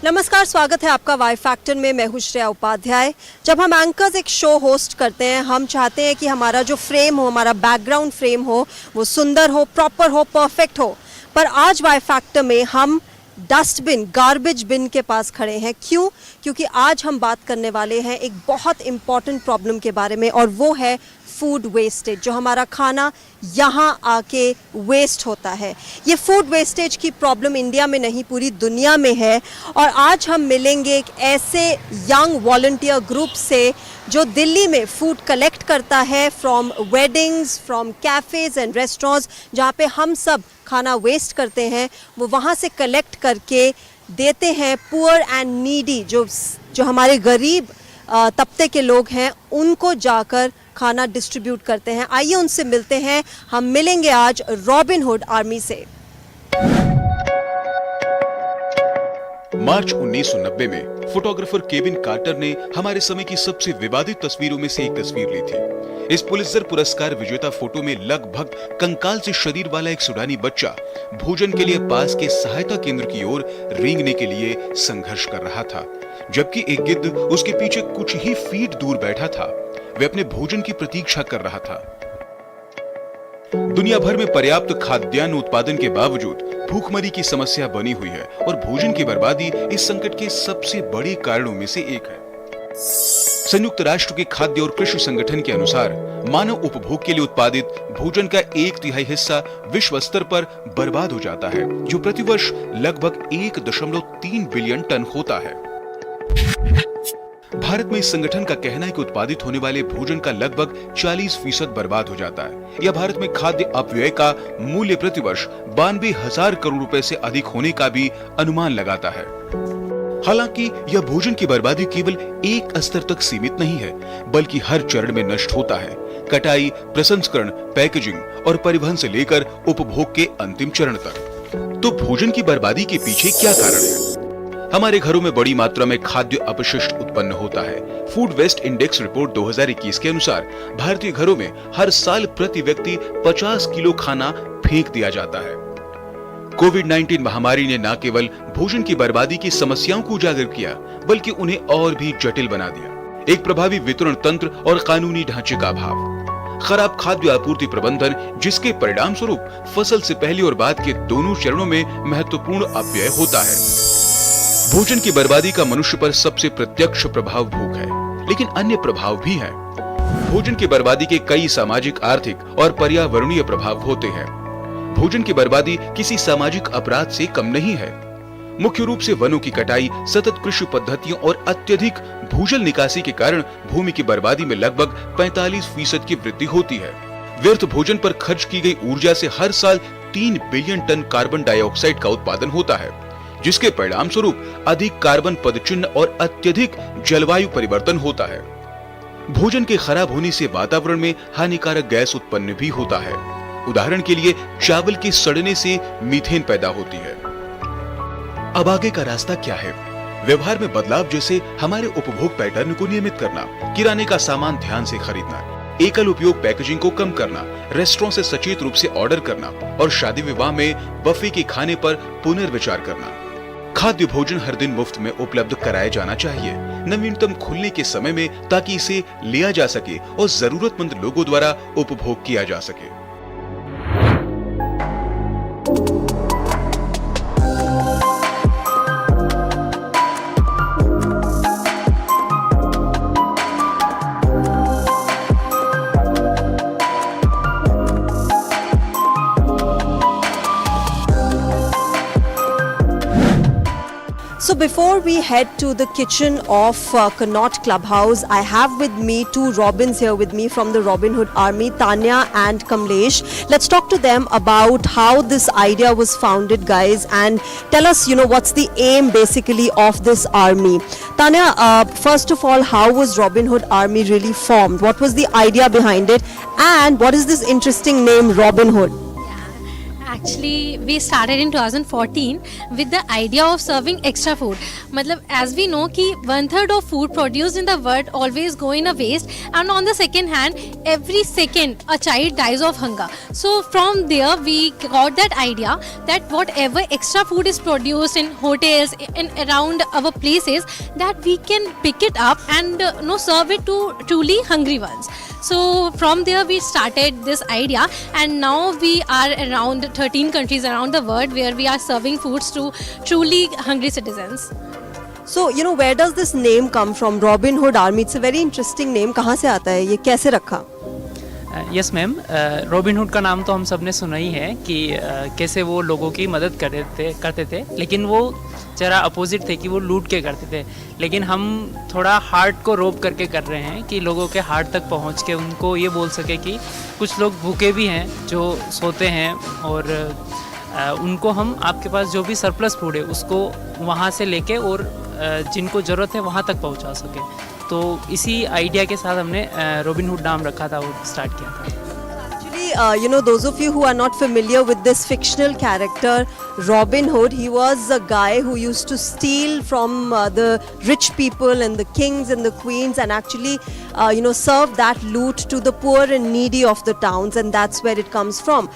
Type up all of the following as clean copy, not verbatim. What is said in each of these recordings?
नमस्कार, स्वागत है आपका वाई फैक्टर में। मैं हूं श्रेया उपाध्याय। जब हम एंकर्स एक शो होस्ट करते हैं, हम चाहते हैं कि हमारा जो फ्रेम हो, हमारा बैकग्राउंड फ्रेम हो, वो सुंदर हो, प्रॉपर हो, परफेक्ट हो। पर आज वाई फैक्टर में हम डस्टबिन, गार्बेज बिन के पास खड़े हैं। क्यों? क्योंकि आज हम बात करने वाले हैं एक बहुत इम्पॉर्टेंट प्रॉब्लम के बारे में, और वो है फूड वेस्टेज। जो हमारा खाना यहाँ आके वेस्ट होता है। ये फूड वेस्टेज की प्रॉब्लम इंडिया में नहीं, पूरी दुनिया में है। और आज हम मिलेंगे एक ऐसे यंग वॉलंटियर ग्रुप से जो दिल्ली में फूड कलेक्ट करता है from weddings, from cafes and restaurants, जहाँ पे हम सब खाना वेस्ट करते हैं। वो वहाँ से कलेक्ट करके देते हैं पुअर एंड नीडी, जो हमारे गरीब तबके के लोग हैं, उनको जाकर खाना डिस्ट्रीब्यूट करते हैं। आइए उनसे मिलते हैं। हम मिलेंगे आज रॉबिन हुड आर्मी से। मार्च 1990 में फोटोग्राफर केविन कार्टर ने हमारे समय की सबसे विवादित तस्वीरों में से एक तस्वीर ली थी। इस पुलित्जर पुरस्कार विजेता फोटो में लगभग कंकाल से शरीर वाला एक सूडानी बच्चा भोजन के लिए पास के सहायता केंद्र की ओर रेंगने के लिए संघर्ष कर रहा था, जबकि एक गिद्ध उसके पीछे कुछ ही फीट दूर बैठा था। वे अपने भोजन की प्रतीक्षा कर रहा था। दुनिया भर में पर्याप्त खाद्यान्न उत्पादन के बावजूद भूखमरी की समस्या बनी हुई है, और भोजन की बर्बादी इस संकट के सबसे बड़े कारणों में से एक है। संयुक्त राष्ट्र के खाद्य और कृषि संगठन के अनुसार मानव उपभोग के लिए उत्पादित भोजन का 1/3 हिस्सा विश्व स्तर पर बर्बाद हो जाता है, जो प्रतिवर्ष लगभग 1.3 बिलियन टन होता है। भारत में इस संगठन का कहना है कि उत्पादित होने वाले भोजन का लगभग 40% बर्बाद हो जाता है। यह भारत में खाद्य अपव्यय का मूल्य प्रतिवर्ष 92,000 करोड़ रुपए से अधिक होने का भी अनुमान लगाता है। हालांकि यह भोजन की बर्बादी केवल एक स्तर तक सीमित नहीं है, बल्कि हर चरण में नष्ट होता है। कटाई, प्रसंस्करण, पैकेजिंग और परिवहन से लेकर उपभोग के अंतिम चरण तक। तो भोजन की बर्बादी के पीछे क्या कारण है? हमारे घरों में बड़ी मात्रा में खाद्य अपशिष्ट उत्पन्न होता है। फूड वेस्ट इंडेक्स रिपोर्ट 2021 के अनुसार भारतीय घरों में हर साल प्रति व्यक्ति 50 किलो खाना फेंक दिया जाता है। कोविड-19 महामारी ने न केवल भोजन की बर्बादी की समस्याओं को उजागर किया, बल्कि उन्हें और भी जटिल बना दिया। एक प्रभावी वितरण तंत्र और कानूनी ढांचे का अभाव, खराब खाद्य आपूर्ति प्रबंधन, जिसके परिणाम स्वरूप फसल से पहले और बाद के दोनों चरणों में महत्वपूर्ण अपव्यय होता है। भोजन की बर्बादी का मनुष्य पर सबसे प्रत्यक्ष प्रभाव भूख है, लेकिन अन्य प्रभाव भी हैं। भोजन की बर्बादी के कई सामाजिक, आर्थिक और पर्यावरणीय प्रभाव होते हैं। भोजन की बर्बादी किसी सामाजिक अपराध से कम नहीं है। मुख्य रूप से वनों की कटाई, सतत कृषि पद्धतियों और अत्यधिक भूजल निकासी के कारण भूमि की बर्बादी में लगभग 45% की वृद्धि होती है। व्यर्थ भोजन पर खर्च की गई ऊर्जा से हर साल 3 बिलियन टन कार्बन डाइऑक्साइड का उत्पादन होता है, जिसके परिणाम स्वरूप अधिक कार्बन पदचिह्न और अत्यधिक जलवायु परिवर्तन होता है। भोजन के खराब होने से वातावरण में हानिकारक गैस उत्पन्न भी होता है। उदाहरण के लिए चावल के सड़ने से मीथेन पैदा होती है। अब आगे का रास्ता क्या है? व्यवहार में बदलाव, जैसे हमारे उपभोग पैटर्न को नियमित करना, किराने का सामान ध्यान से खरीदना, एकल उपयोग पैकेजिंग को कम करना, रेस्टोरेंट से सचेत रूप से ऑर्डर करना और शादी विवाह में बफे के खाने पर पुनर्विचार करना। खाद्य भोजन हर दिन मुफ्त में उपलब्ध कराया जाना चाहिए, नवीनतम खुलने के समय में, ताकि इसे लिया जा सके और जरूरतमंद लोगों द्वारा उपभोग किया जा सके। So before we head to the kitchen of Connaught Clubhouse, I have with me two Robins here with me from the Robin Hood Army, Tanya and Kamlesh. Let's talk to them about how this idea was founded, guys, and tell us, what's the aim basically of this army. Tanya, first of all, how was Robin Hood Army really formed? What was the idea behind it? And what is this interesting name, Robin Hood? actually we started in 2014 with the idea of serving extra food. मतलब as we know कि 1/3 of food produced in the world always go in a waste, and on the second hand every second a child dies of hunger. So from there we got that idea that whatever extra food is produced in hotels in around our places, that we can pick it up and serve it to truly hungry ones. So from there we started this idea, and now we are around 13 countries around the world where we are serving foods to truly hungry citizens. So where does this name come from, Robin Hood Army? It's a very interesting name. कहाँ से आता है ये, कैसे रखा? Yes ma'am, robin hood का नाम तो हम सब ने सुना ही है कि कैसे वो लोगों की मदद करते थे, लेकिन वो जरा अपोजिट थे कि वो लूट के करते थे। लेकिन हम थोड़ा हार्ट को रोब करके कर रहे हैं कि लोगों के हार्ट तक पहुंच के उनको ये बोल सके कि कुछ लोग भूखे भी हैं जो सोते हैं, और उनको हम आपके पास जो भी सरप्लस फूड है उसको वहाँ से लेके और जिनको ज़रूरत है वहाँ तक पहुँचा सके। तो इसी आइडिया के साथ हमने रॉबिन हुड नाम रखा था और स्टार्ट किया था। Actually, those of you who are not familiar with this fictional character, Robin Hood, he was a guy who used to steal from the rich people and the kings and the queens, and actually, serve that loot to the poor and needy of the towns, and that's where it comes from.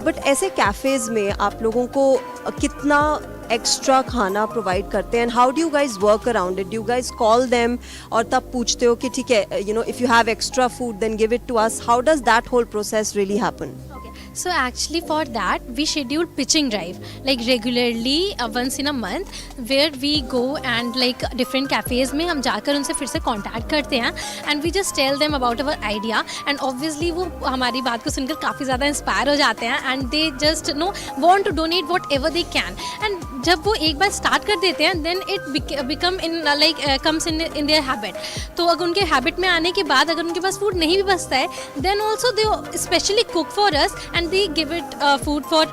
But ऐसे cafes में आप लोगों को कितना extra खाना provide करते हैं, and how do you guys work around it? Do you guys call them और तब पूछते हो कि ठीक है, if you have extra food then give it to us? How does that whole process really happen? So actually for that we schedule pitching drive like regularly once in a month, where we go and like different cafes में हम जाकर उनसे फिर से contact करते हैं, and we just tell them about our idea, and obviously वो हमारी बात को सुनकर काफ़ी ज़्यादा inspire हो जाते हैं, and they just want to donate whatever they can. And जब वो एक बार start कर देते हैं then it become in comes in their habit. तो अगर उनके habit में आने के बाद अगर उनके पास food नहीं भी बचता है, then also they specially cook for us and they give it food for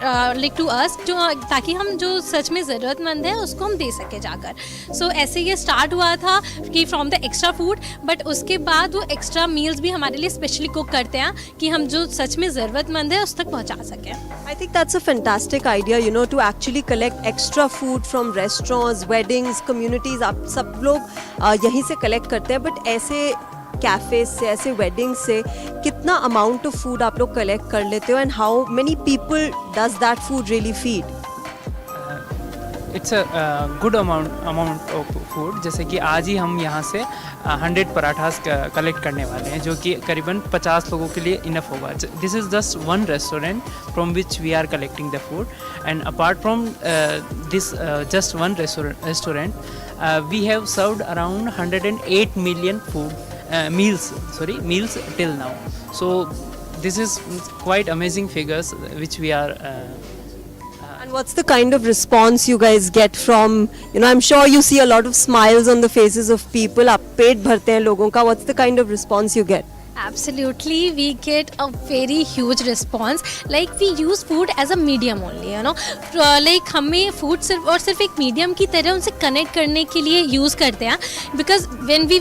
to us, जो ताकि हम जो सच में ज़रूरतमंद है उसको हम दे सके जाकर. So ऐसे ये स्टार्ट हुआ था कि from the extra food, but उसके बाद वो एक्स्ट्रा मील्स भी हमारे लिए स्पेशली कुक करते हैं कि हम जो सच में ज़रूरतमंद है उस तक पहुंचा सकें. I think that's a fantastic idea, to actually collect extra food from restaurants, weddings, communities. आप सब लोग यहीं से कलेक्ट करते हैं, बट ऐसे कैफे से, ऐसे वेडिंग से कितना अमाउंट ऑफ फूड आप लोग कलेक्ट कर लेते हो, and how many people does that food really feed? It's a good amount of food. जैसे कि आज ही हम यहाँ से 100 पराठास कलेक्ट करने वाले हैं, जो कि करीबन 50 लोगों के लिए इनफ होगा। This is just one restaurant from which we are collecting the food, and apart from this just one restaurant we have served around 108 million meals till now. So this is quite amazing figures which we are And what's the kind of response you guys get from, I'm sure you see a lot of smiles on the faces of people. आप पेट भरते हैं लोगों का. What's the kind of response you get? Absolutely, we get a very huge response. Like we use food as a medium only, like हमें food सिर्फ एक medium की तरह उनसे connect करने के लिए use करते हैं, because when we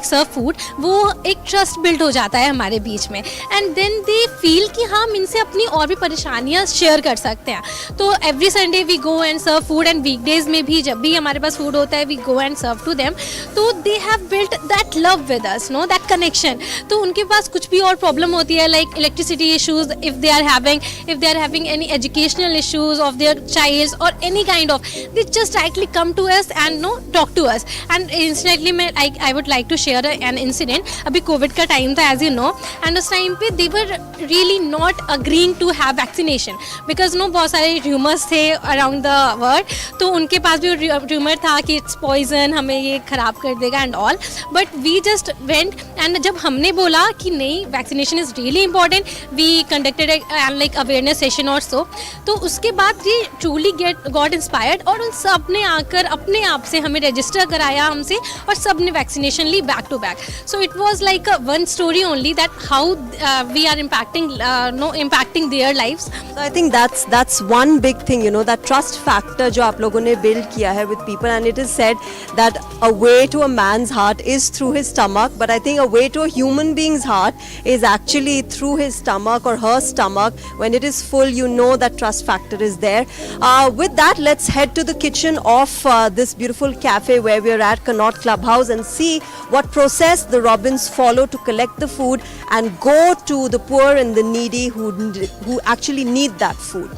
serve food, वो एक trust build हो जाता है हमारे बीच में, and then they feel कि हम इनसे अपनी और भी परेशानियाँ share कर सकते हैं. तो every Sunday we go and serve food, and weekdays में भी जब भी हमारे पास food होता है we go and serve to them. तो they have built that love with us, that connection. तो उनके पास कुछ भी और प्रॉब्लम होती है, like electricity issues, if they are having any educational issues of their child और any kind of, they just directly come to us and talk to us. And incidentally मैं I would like to share an incident. अभी COVID का time था as you know, and उस time पे they were really not agreeing to have vaccination, because बहुत सारे rumours थे around the world. तो उनके पास भी र्यूमर था कि इट्स पॉइजन, हमें ये खराब कर देगा and all. But we just went, and जब हमने बोला कि नहीं, vaccination is really important, we conducted like awareness session और सो, तो उसके बाद ये ट्रूली गॉट इंस्पायर्ड, और उन सब ने आकर अपने आप से हमें रजिस्टर कराया हमसे, और सब ने वैक्सीनेशन ली back to back. So it was like one story only that how we are impacting their lives. So I think that's one big thing, that trust factor जो आप लोगों ने build किया है with people, and it is said that a way to a man's heart is through his stomach, but I think a way to a human being's king's heart is actually through his stomach or her stomach. When it is full, you know that trust factor is there. With that, let's head to the kitchen of this beautiful cafe where we are at Connaught Clubhouse and see what process the Robins follow to collect the food and go to the poor and the needy who actually need that food.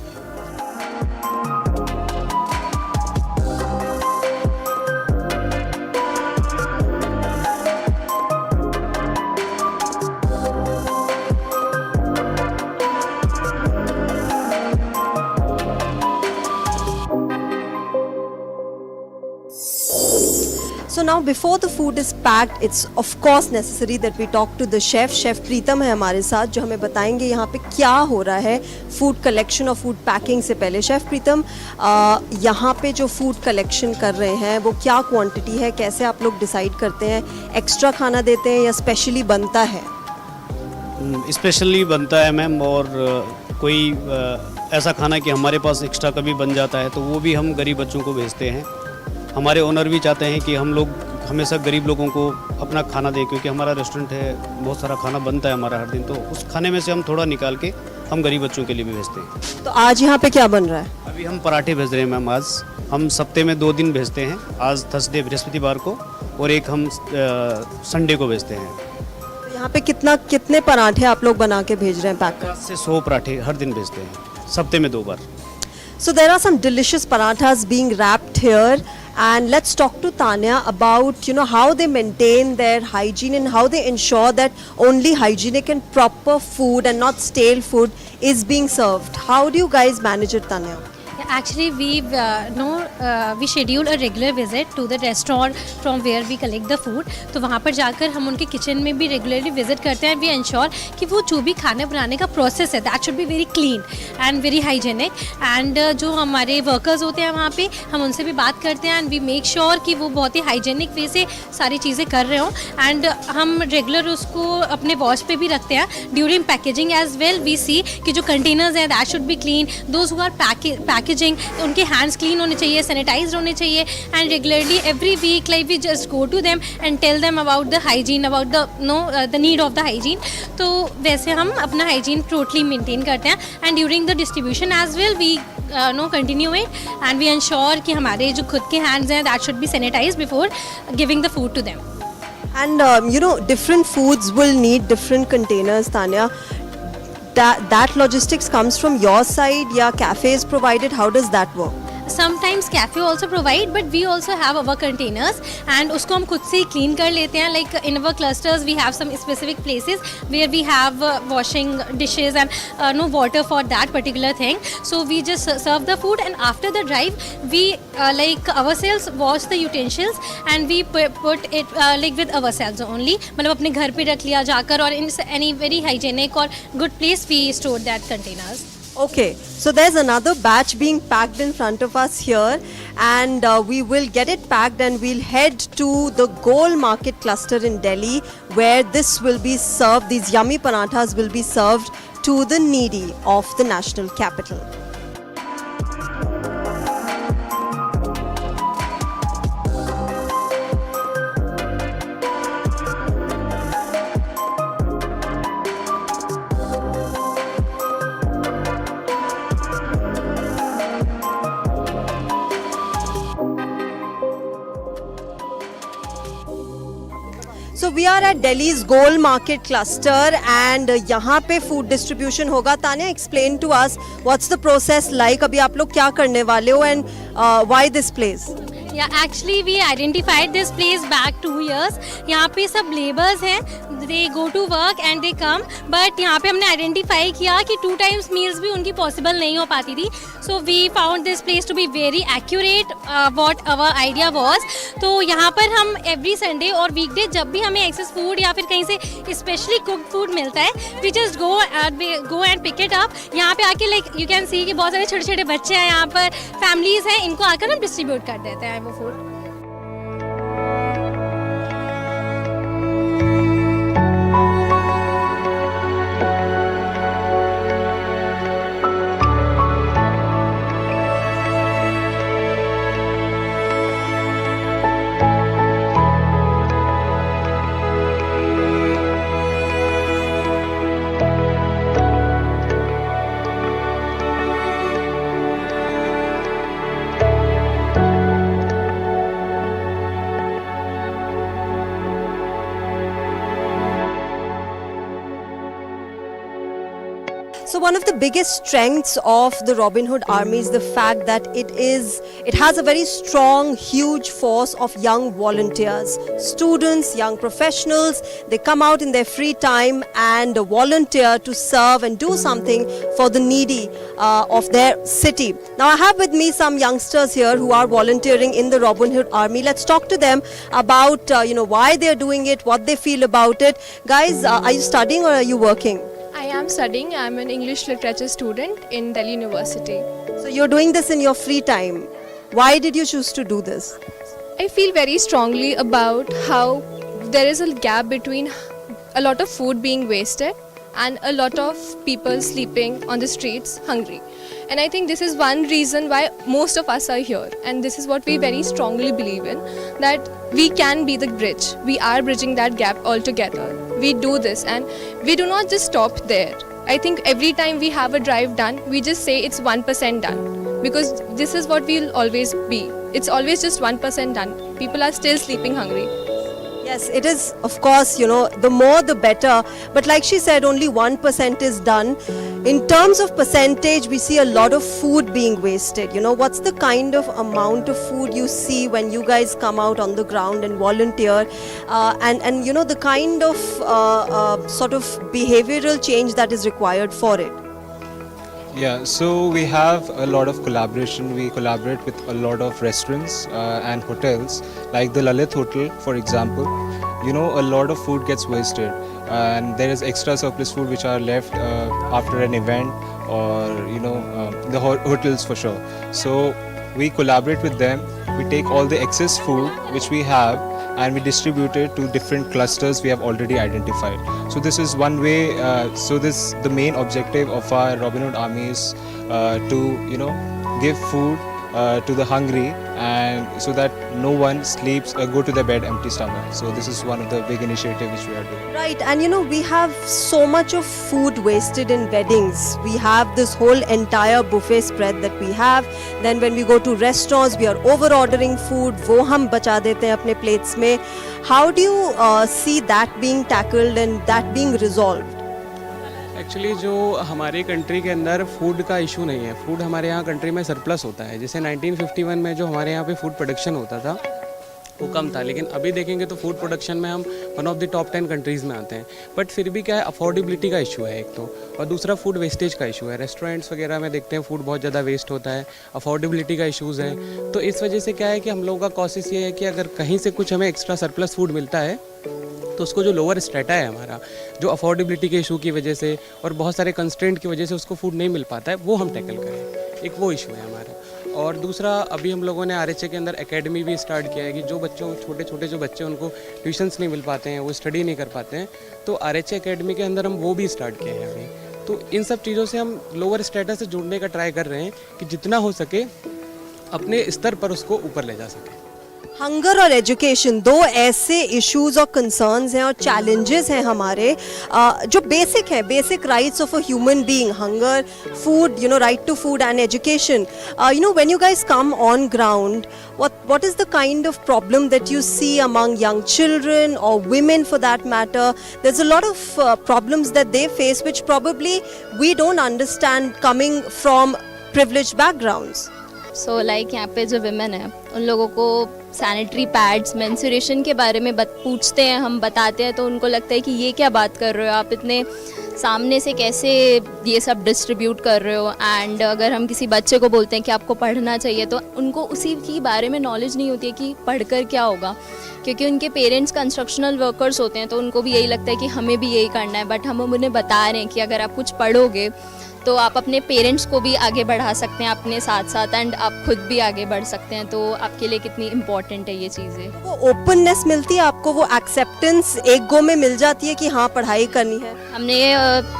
So now before the food is packed, it's of course necessary that we talk to the chef. Chef प्रीतम है हमारे साथ जो हमें बताएंगे यहाँ पे क्या हो रहा है फूड कलेक्शन और फूड पैकिंग से पहले. शेफ प्रीतम, यहाँ पे जो फूड कलेक्शन कर रहे हैं वो क्या क्वांटिटी है, कैसे आप लोग डिसाइड करते हैं, एक्स्ट्रा खाना देते हैं या स्पेशली बनता है? स्पेशली बनता है मैम, और कोई ऐसा खाना कि हमारे पास एक्स्ट्रा कभी बन जाता है तो वो भी हम गरीब बच्चों को भेजते हैं. हमारे ओनर भी चाहते हैं कि हम लोग हमेशा गरीब लोगों को अपना खाना दें, क्योंकि हमारा रेस्टोरेंट है, बहुत सारा खाना बनता है हमारा हर दिन, तो उस खाने में से हम थोड़ा निकाल के हम गरीब बच्चों के लिए भी भेजते हैं. तो आज यहाँ पे क्या बन रहा है? अभी हम पराठे भेज रहे हैं मैम. आज हम सप्ते में 2 दिन भेजते हैं, आज थर्सडे बृहस्पतिवार को और एक हम संडे को भेजते हैं. तो यहाँ पे कितने पराठे आप लोग बना के भेज रहे हैं पैक? 50 से 100 पराठे हर दिन भेजते हैं, सप्ते में 2 बार. So there are some delicious parathas being wrapped here, and let's talk to Tanya about how they maintain their hygiene and how they ensure that only hygienic and proper food and not stale food is being served. How do you guys manage it, Tanya? Actually, we schedule a regular visit to the restaurant from where we collect the food. तो वहाँ पर जाकर हम उनके kitchen में भी regularly visit करते हैं. वी इंश्योर कि वो जो भी खाना बनाने का प्रोसेस है that should be very clean and very hygienic. And जो हमारे वर्कर्स होते हैं वहाँ पे हम उनसे भी बात करते हैं एंड वी मेक श्योर कि वो बहुत ही हाइजेनिक वे से सारी चीज़ें कर रहे हों. एंड हम रेगुलर उसको अपने वॉच पे भी रखते हैं. During packaging as well we see कि जो कंटेनर्स हैं that should be clean. Those who are packaging उनके हैंड्स क्लीन होने चाहिए, सैनिटाइज्ड होने चाहिए. And regularly every week like we just go to them and tell them about the hygiene, about the need of the hygiene. तो वैसे हम अपना hygiene totally maintain करते हैं. And during the distribution as well we continue it and we ensure कि हमारे जो खुद के हैंड्स हैं that should be sanitised before giving the food to them. And different foods will need different containers, Tanya. That logistics comes from your side, yeah, cafe is provided. How does that work? Sometimes cafe also provide, but we also have our containers and उसको हम खुद से ही clean कर लेते हैं. Like in our clusters we have some specific places where we have washing dishes and no water for that particular thing. So we just serve the food and after the drive we like ourselves wash the utensils and we put it like with ourselves only. मतलब अपने घर पे रख लिया जाकर और in any very hygienic or good place we store that containers. Okay, so there's another batch being packed in front of us here, and we will get it packed and we'll head to the Goal Market cluster in Delhi where this will be served, these yummy parathas will be served to the needy of the national capital. So we are at Delhi's Goal Market cluster and यहाँ पे food distribution होगा. Tanya, explain to us what's the process like. अभी आप लोग क्या करने वाले हो and why this place? Yeah, actually we identified this place back 2 years. यहाँ पे सब laborers हैं, they go to work and they come, but यहाँ पे हमने identify किया कि 2 times meals भी उनकी possible नहीं हो पाती थी. So we found this place to be very accurate what our idea was. तो यहाँ पर हम every Sunday और weekday जब भी हमें excess food या फिर कहीं से specially cooked food मिलता है, we just go and pick it up. यहाँ पे आके like you can see कि बहुत सारे छोटे छोटे बच्चे हैं यहाँ पर, families हैं, इनको आकर हम distribute कर देते हैं वो food. one of the biggest strengths of the Robin Hood Army is the fact that it has a very strong, huge force of young volunteers, students, young professionals. They come out in their free time and volunteer to serve and do something for the needy of their city. Now I have with me some youngsters here who are volunteering in the Robin Hood Army. Let's talk to them about why they're doing it, what they feel about it. Guys, are you studying or are you working? I am studying. I am an English literature student in Delhi University. So you're doing this in your free time. Why did you choose to do this? I feel very strongly about how there is a gap between a lot of food being wasted and a lot of people sleeping on the streets hungry. And I think this is one reason why most of us are here. And this is what we very strongly believe in, that we can be the bridge. We are bridging that gap altogether. We do this and we do not just stop there. I think every time we have a drive done, we just say it's 1% done. Because this is what we'll always be. It's always just 1% done. People are still sleeping hungry. Yes, it is, of course, the more the better. But like she said, only 1% is done. In terms of percentage, we see a lot of food being wasted. What's the kind of amount of food you see when you guys come out on the ground and volunteer? And the kind of sort of behavioral change that is required for it? Yeah, so we have a lot of collaboration. We collaborate with a lot of restaurants and hotels, like the Lalit Hotel, for example. A lot of food gets wasted, and there is extra surplus food which are left after an event, or the hotels for sure. So we collaborate with them. We take all the excess food which we have and we distribute it to different clusters we have already identified. So this is one way. The main objective of our Robin Hood Army is to give food to the hungry, and so that no one sleeps go to their bed empty stomach. So this is one of the big initiatives which we are doing. Right, and we have so much of food wasted in weddings. We have this whole entire buffet spread that we have. Then when we go to restaurants, we are over ordering food. वो हम बचा देते हैं अपने plates में. How do you see that being tackled and that being resolved? Actually जो हमारी country के अंदर फूड का इशू नहीं है, फूड हमारे यहाँ कंट्री में सरप्लस होता है. जैसे 1951 में जो हमारे यहाँ पे फूड प्रोडक्शन होता था वो कम था, लेकिन अभी देखेंगे तो फूड प्रोडक्शन में हम one of the top 10 countries में आते हैं. बट फिर भी क्या है, अफोर्डेबिलिटी का इशू है एक तो, और दूसरा फूड वेस्टेज का इशू है. रेस्टोरेंट्स वगैरह में देखते हैं फूड बहुत ज़्यादा वेस्ट होता है, अफोर्डेबिलिटी का इशूज़ है. तो इस वजह से क्या है कि हम लोगों का कोशिश ये है कि अगर कहीं से कुछ हमें एक्स्ट्रा सरप्लस फूड मिलता है तो उसको जो लोअर स्ट्रेटा है हमारा, जो अफोर्डेबिलिटी के इशू की वजह से और बहुत सारे कंस्ट्रेंट की वजह से उसको फूड नहीं मिल पाता है, वो हम टैकल करें. एक वो इशू है हमारा. और दूसरा, अभी हम लोगों ने आरएचए के अंदर एकेडमी भी स्टार्ट किया है कि जो बच्चों छोटे जो बच्चे उनको ट्यूशन्स नहीं मिल पाते हैं, वो स्टडी नहीं कर पाते हैं, तो आरएचए एकेडमी के अंदर हम वो भी स्टार्ट किए हैं अभी. तो इन सब चीज़ों से हम लोअर स्टेटस से जुड़ने का ट्राई कर रहे हैं कि जितना हो सके अपने स्तर पर उसको ऊपर ले जा सकें. हंगर और एजुकेशन दो ऐसे इश्यूज और कंसर्न्स हैं और चैलेंजेस हैं हमारे जो बेसिक है, basic rights of a human being. Hunger, food, right to food and education. When you guys come on ground, what is the kind of problem that you see among young children or women for that matter? There's a lot of problems that they face which probably we don't understand coming from privileged backgrounds. So like यहाँ पे जो women है उन लोगों को sanitary pads, menstruation के बारे में पूछते हैं, हम बताते हैं तो उनको लगता है कि ये क्या बात कर रहे हो आप, इतने सामने से कैसे ये सब डिस्ट्रीब्यूट कर रहे हो. एंड अगर हम किसी बच्चे को बोलते हैं कि आपको पढ़ना चाहिए तो उनको उसी की बारे में नॉलेज नहीं होती है कि पढ़कर क्या होगा, क्योंकि उनके पेरेंट्स कंस्ट्रक्शनल वर्कर्स होते हैं तो उनको भी यही लगता है कि हमें भी यही करना है. बट हम उन्हें बता रहे हैं कि अगर आप कुछ पढ़ोगे तो आप अपने पेरेंट्स को भी आगे बढ़ा सकते हैं अपने साथ साथ, एंड आप खुद भी आगे बढ़ सकते हैं. तो आपके लिए कितनी इम्पोर्टेंट है ये चीज़ें. वो ओपननेस मिलती है आपको, वो एक्सेप्टेंस एक गो में मिल जाती है कि हाँ पढ़ाई करनी है. हमने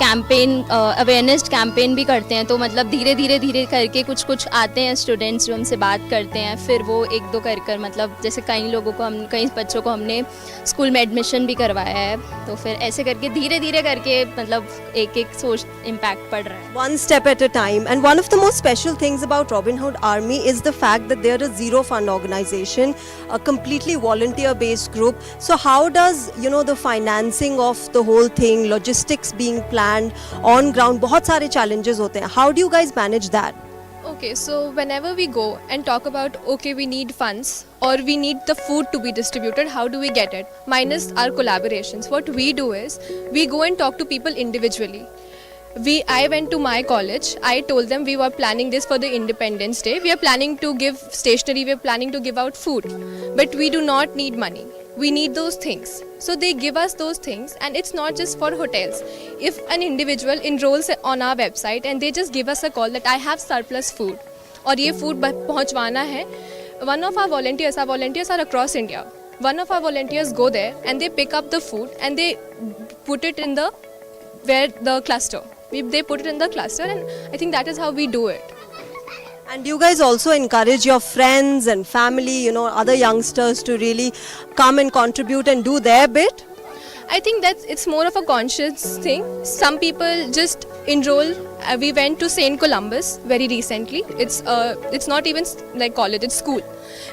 कैंपेन, अवेयरनेस कैंपेन भी करते हैं, तो मतलब धीरे धीरे करके कुछ आते हैं स्टूडेंट्स जो हमसे बात करते हैं, फिर वो एक दो कर मतलब जैसे कई बच्चों को हमने स्कूल में एडमिशन भी करवाया है. तो फिर ऐसे करके धीरे करके मतलब एक सोच इम्पैक्ट पड़ रहा है. One step at a time. And one of the most special things about Robin Hood Army is the fact that they are a zero fund organization, a completely volunteer based group. So how does, you know, the financing of the whole thing, logistics being planned on ground, बहुत सारे challenges होते हैं. How do you guys manage that? Okay, so whenever we go and talk about, okay, we need funds or we need the food to be distributed, how do we get it? Minus our collaborations. What we do is, we go and talk to people individually. I went to my college. I told them we were planning this for the Independence Day. We are planning to give stationery, we are planning to give out food. But we do not need money. We need those things. So they give us those things, and it's not just for hotels. If an individual enrolls on our website and they just give us a call that I have surplus food और ये food पहुँचवाना है, one of our volunteers are across India. One of our volunteers go there and they pick up the food and they put it in the cluster. They put it in the cluster, and I think that is how we do it. And you guys also encourage your friends and family, you know, other youngsters to really come and contribute and do their bit? I think that it's more of a conscious thing. Some people just enroll. We went to St. Columbus very recently. It's not even like college, it's school.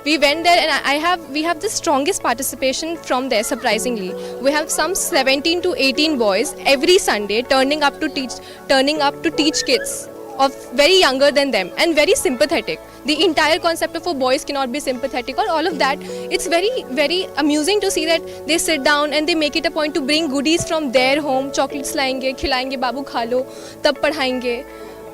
We went there, and we have the strongest participation from there, surprisingly. We have some 17 to 18 boys every Sunday turning up to teach kids of very younger than them, and very sympathetic. The entire concept of boys cannot be sympathetic or all of that. It's very, very amusing to see that they sit down and they make it a point to bring goodies from their home. Chocolates लाएंगे, खिलाएंगे, बाबू खा लो, तब पढ़ाएंगे.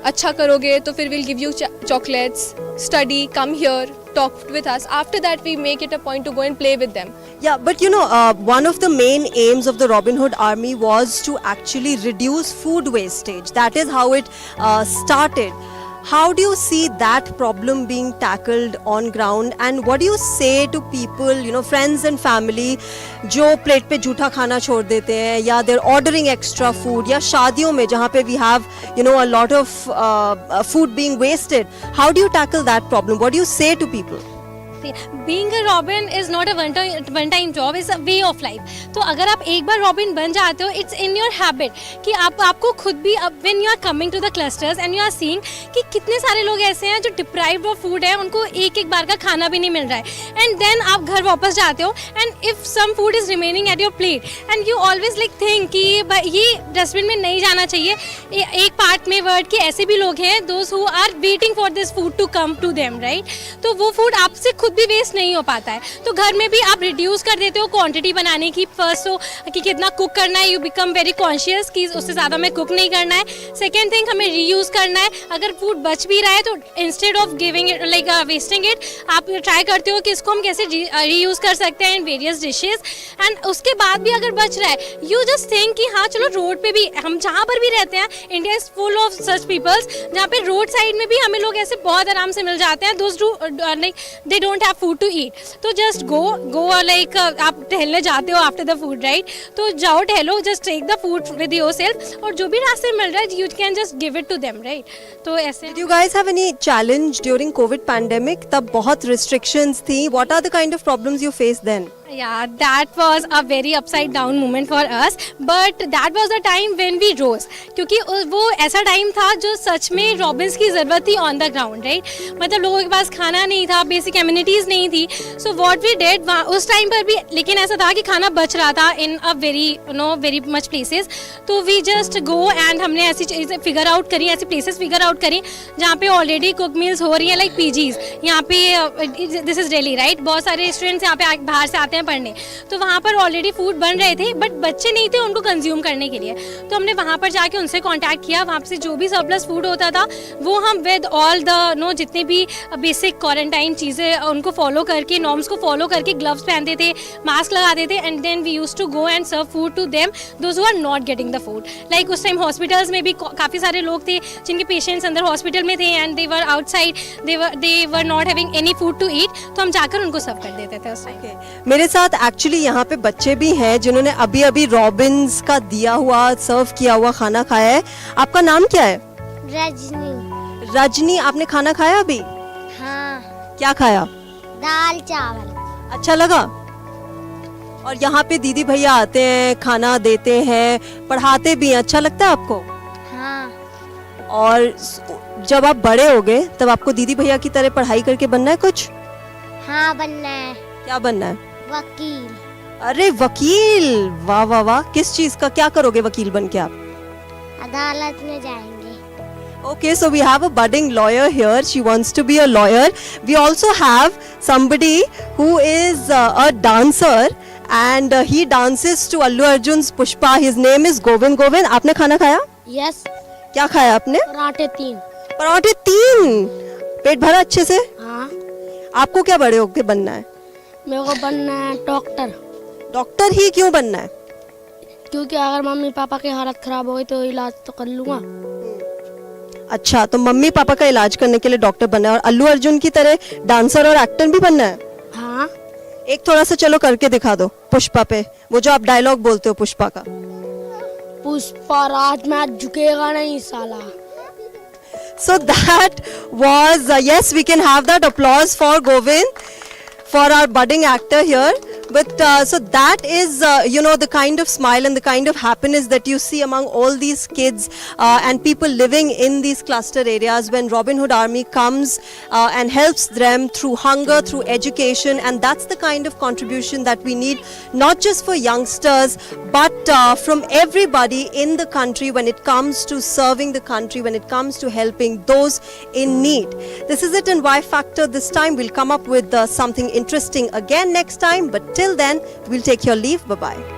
अच्छा करोगे तो फिर we'll give you chocolates. Study, come here, talk with us. After that, we make it a point to go and play with them. Yeah, but you know, one of the main aims of the Robin Hood Army was to actually reduce food wastage. That is how it started. How do you see that problem being tackled on ground, and what do you say to people, you know, friends and family, जो plate पे जूठा खाना छोड़ देते हैं, या they're ordering extra food, या शादियों में जहाँ पे we have, you know, a lot of food being wasted? How do you tackle that problem? What do you say to people? Being a Robin is not a one-time job, it's a way of life. तो अगर आप एक बार Robin बन जाते हो, it's in your habit कि आपको खुद भी when you are coming to the clusters and you are seeing कि कितने सारे लोग ऐसे हैं जो deprived of food है, उनको एक बार का खाना भी नहीं मिल रहा है, and then आप घर वापस जाते हो, and if some food is remaining at your plate and you always like think कि ये डस्टबिन में नहीं जाना चाहिए. एक पार्ट में वर्ड कि ऐसे भी लोग हैं those who are waiting for this food to come to them, right? तो वो फूड आपसे खुद भी वेस्ट नहीं हो पाता है. तो घर में भी आप रिड्यूस कर देते हो क्वांटिटी बनाने की. फर्स्ट तो कि कितना कुक करना है, यू बिकम वेरी कॉन्शियस कि उससे ज़्यादा में कुक नहीं करना है. सेकेंड थिंग, हमें रीयूज़ करना है. अगर फूड बच भी रहा है तो instead of giving it like wasting it, आप ट्राई करते हो कि इसको हम कैसे रीयूज़ कर सकते हैं इन वेरियस डिशेज. एंड उसके बाद भी अगर बच रहा है, यू जस्ट थिंक कि हाँ चलो रोड पे भी हम जहाँ पर भी रहते हैं, India is full of such peoples जहाँ पे रोड साइड में भी हमें लोग ऐसे बहुत आराम से मिल जाते हैं. Those do like they don't have food to eat. तो जस्ट गो लाइक आप टहलने जाते हो आफ्टर द फूड, राइट? तो जाओ टहलो, just take the food with yourself, और जो भी रास्ते मिल रहा है you can just give it to them, right? तो ऐसे. Did you guys have any challenge during COVID pandemic? तब बहुत restrictions थी. What are the kind of problems you faced then? Yeah, that was a very upside down moment for us, but that was the time when we rose, क्योंकि वो ऐसा time था जो सच में Robins की ज़रूरत थी ऑन द ग्राउंड, राइट? मतलब लोगों के पास खाना नहीं था, बेसिक एम्यूनिटीज़ नहीं थी. सो व्हाट वी डिड उस टाइम पर भी, लेकिन ऐसा था कि खाना बच रहा था इन अ वेरी मच प्लेसेस. तो वी जस्ट गो एंड हमने ऐसी चीज़ें फिगर आउट करी, ऐसी प्लेसेस फिगर आउट करी जहाँ पे ऑलरेडी कुक मील्स हो रही हैं, लाइक पीजीज़. यहाँ पे दिस इज़ दिल्ली, राइट? बहुत सारे स्टूडेंट्स यहाँ पे बाहर से आते हैं पढ़ने, तो वहाँ पर ऑलरेडी फूड बन रहे थे, बट बच्चे नहीं थे उनको कंज्यूम करने के लिए. तो हमने वहाँ पर जाके उनसे कांटेक्ट किया. वहाँ से जो भी सरप्लस फूड होता था वो हम विद ऑल द जितने भी बेसिक क्वारंटाइन चीज़ें उनको फॉलो करके, नॉर्म्स को फॉलो करके, ग्लव्स पहनते थे, मास्क लगाते थे, and then we used to go and serve food to them those who are not getting the food. Like उस टाइम हॉस्पिटल्स में भी काफ़ी सारे लोग थे जिनके पेशेंट्स अंदर हॉस्पिटल में थे and they were outside, they were not having any food to eat. तो हम जाकर उनको सर्व कर देते थे उस टाइम. मेरे साथ एक्चुअली यहाँ पे बच्चे भी हैं जिन्होंने अभी रॉबिन्स का दिया हुआ, सर्व किया हुआ खाना खाया है. आपका नाम क्या है? रजनी. रजनी, आपने खाना खाया अभी? हाँ. क्या खाया? दाल चावल. अच्छा लगा? और यहाँ पे दीदी भैया आते हैं, खाना देते हैं, पढ़ाते भी हैं, अच्छा लगता है आपको? हाँ. और जब आप बड़े हो गए तब आपको दीदी भैया की तरह पढ़ाई करके बनना है कुछ? हाँ बनना है. क्या बनना है? वकील. अरे वकील, वाह वाह वाह, किस चीज का, क्या करोगे वकील बन के आप? अदालत में जाएंगे. Okay, so we have a budding lawyer here. She wants to be a lawyer. We also have somebody who is a dancer and he dances to Allu Arjun's Pushpa. His name is Govind. Govind, आपने खाना खाया? Yes. क्या खाया आपने? पराठे 3. पराठे 3. पेट भरा अच्छे से? हाँ. आपको क्या बड़े होके बनना है? मेरे को बनना है डॉक्टर. डॉक्टर ही क्यों बनना है? क्योंकि अगर मम्मी पापा की हालत खराब हो गई तो इलाज तो कर लूँगा. अच्छा, तो मम्मी पापा का इलाज करने के लिए डॉक्टर बनना है और अल्लू अर्जुन की तरह डांसर और एक्टर भी बनना है? हाँ. एक थोड़ा सा चलो करके दिखा दो पुष्पा पे, वो जो आप डायलॉग बोलते हो पुष्पा का. पुष्पा राज में आज झुकेगा नहीं साला. So that was yes, we can have that applause for Govind, for our budding actor here. But so that is you know, the kind of smile and the kind of happiness that you see among all these kids and people living in these cluster areas when Robin Hood Army comes and helps them through hunger, through education, and that's the kind of contribution that we need, not just for youngsters but from everybody in the country when it comes to serving the country, when it comes to helping those in need. This is it in Y Factor. This time we'll come up with something interesting again next time, but till then we'll take your leave. Bye bye.